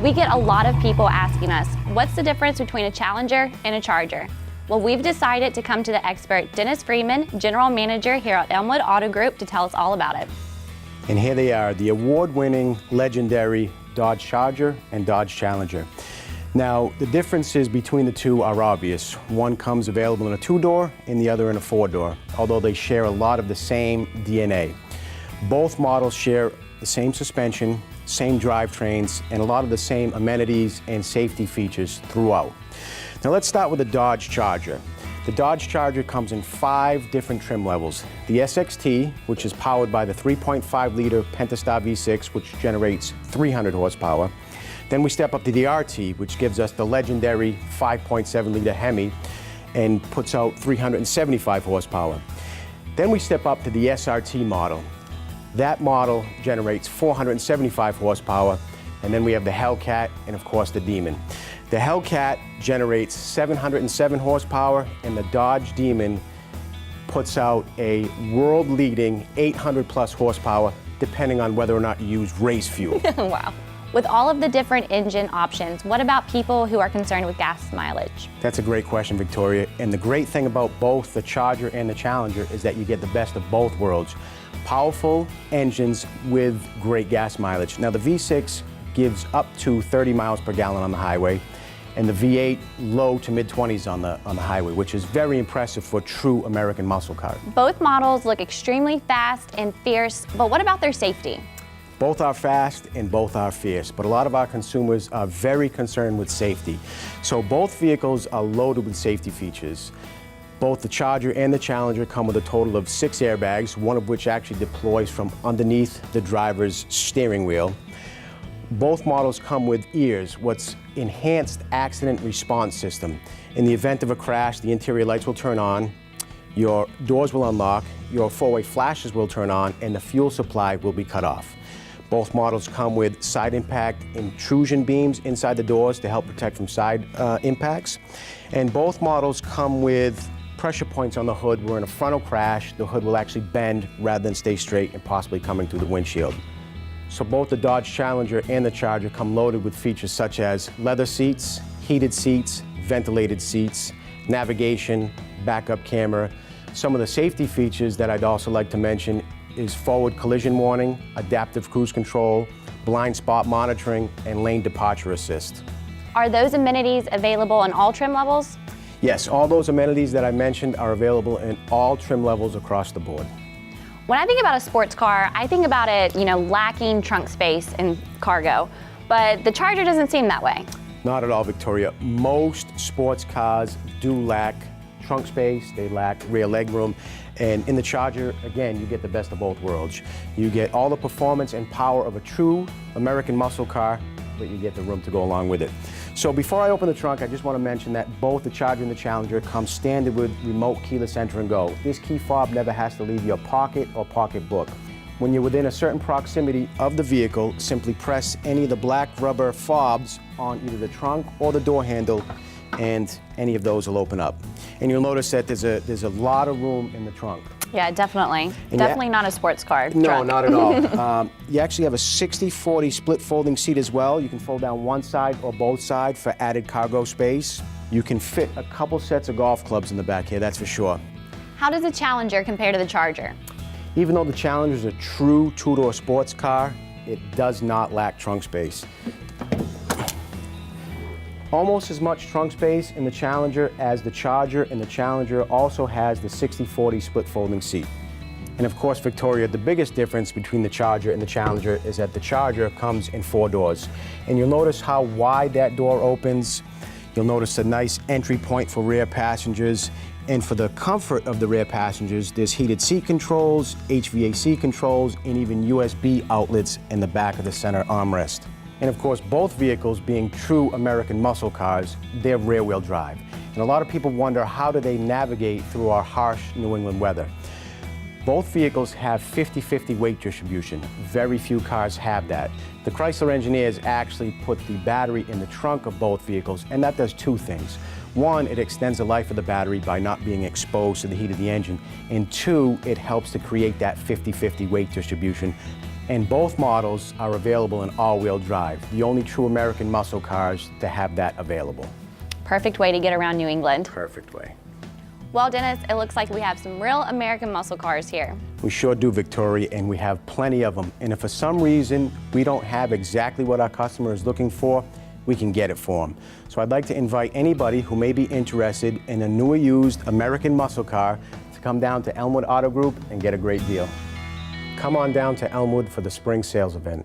We get a lot of people asking us, what's the difference between a Challenger and a Charger? Well, we've decided to come to the expert Dennis Freeman, General Manager here at Elmwood Auto Group, to tell us all about it. And here they are, the award-winning, legendary Dodge Charger and Dodge Challenger. Now, the differences between the two are obvious. One comes available in a two-door and the other in a four-door, although they share a lot of the same DNA. Both models share the same suspension, same drivetrains, and a lot of the same amenities and safety features throughout. Now let's start with the Dodge Charger. The Dodge Charger comes in 5 different trim levels. The SXT, which is powered by the 3.5-liter Pentastar V6, which generates 300 horsepower. Then we step up to the RT, which gives us the legendary 5.7-liter Hemi and puts out 375 horsepower. Then we step up to the SRT model. That model generates 475 horsepower, and then we have the Hellcat and of course the Demon. The Hellcat generates 707 horsepower, and the Dodge Demon puts out a world-leading 800 plus horsepower, depending on whether or not you use race fuel. Wow. With all of the different engine options, what about people who are concerned with gas mileage? That's a great question, Victoria. And the great thing about both the Charger and the Challenger is that you get the best of both worlds. Powerful engines with great gas mileage. Now the V6 gives up to 30 miles per gallon on the highway, and the V8 low to mid-20s on the highway, which is very impressive for true American muscle cars. Both models look extremely fast and fierce, but what about their safety? Both are fast and both are fierce, but a lot of our consumers are very concerned with safety. So both vehicles are loaded with safety features. Both the Charger and the Challenger come with a total of 6 airbags, one of which actually deploys from underneath the driver's steering wheel. Both models come with EARS, what's enhanced accident response system. In the event of a crash, the interior lights will turn on, your doors will unlock, your four-way flashes will turn on, and the fuel supply will be cut off. Both models come with side impact intrusion beams inside the doors to help protect from side impacts. And both models come with pressure points on the hood where in a frontal crash, the hood will actually bend rather than stay straight and possibly coming through the windshield. So both the Dodge Challenger and the Charger come loaded with features such as leather seats, heated seats, ventilated seats, navigation, backup camera. Some of the safety features that I'd also like to mention is forward collision warning, adaptive cruise control, blind spot monitoring, and lane departure assist. Are those amenities available in all trim levels? Yes, all those amenities that I mentioned are available in all trim levels across the board. When I think about a sports car, I think about it, lacking trunk space and cargo, but the Charger doesn't seem that way. Not at all, Victoria. Most sports cars do lack trunk space, they lack rear leg room, and in the Charger, again, you get the best of both worlds. You get all the performance and power of a true American muscle car, but you get the room to go along with it. So before I open the trunk, I just want to mention that both the Charger and the Challenger come standard with remote keyless enter and go. This key fob never has to leave your pocket or pocketbook. When you're within a certain proximity of the vehicle, simply press any of the black rubber fobs on either the trunk or the door handle, and any of those will open up. And you'll notice that there's a lot of room in the trunk. Yeah, definitely. And definitely not a sports car. No, trunk. not at all. You actually have a 60/40 split folding seat as well. You can fold down one side or both sides for added cargo space. You can fit a couple sets of golf clubs in the back here, that's for sure. How does the Challenger compare to the Charger? Even though the Challenger is a true two-door sports car, it does not lack trunk space. Almost as much trunk space in the Challenger as the Charger, and the Challenger also has the 60/40 split folding seat. And of course, Victoria, the biggest difference between the Charger and the Challenger is that the Charger comes in 4 doors. And you'll notice how wide that door opens. You'll notice a nice entry point for rear passengers. And for the comfort of the rear passengers, there's heated seat controls, HVAC controls, and even USB outlets in the back of the center armrest. And of course, both vehicles being true American muscle cars, they're rear-wheel drive. And a lot of people wonder, how do they navigate through our harsh New England weather? Both vehicles have 50-50 weight distribution. Very few cars have that. The Chrysler engineers actually put the battery in the trunk of both vehicles, and that does 2 things. 1, it extends the life of the battery by not being exposed to the heat of the engine. And 2, it helps to create that 50-50 weight distribution And both models are available in all-wheel drive, the only true American muscle cars to have that available. Perfect way to get around New England. Perfect way. Well, Dennis, it looks like we have some real American muscle cars here. We sure do, Victoria, and we have plenty of them. And if for some reason we don't have exactly what our customer is looking for, we can get it for them. So I'd like to invite anybody who may be interested in a new or used American muscle car to come down to Elmwood Auto Group and get a great deal. Come on down to Elmwood for the spring sales event.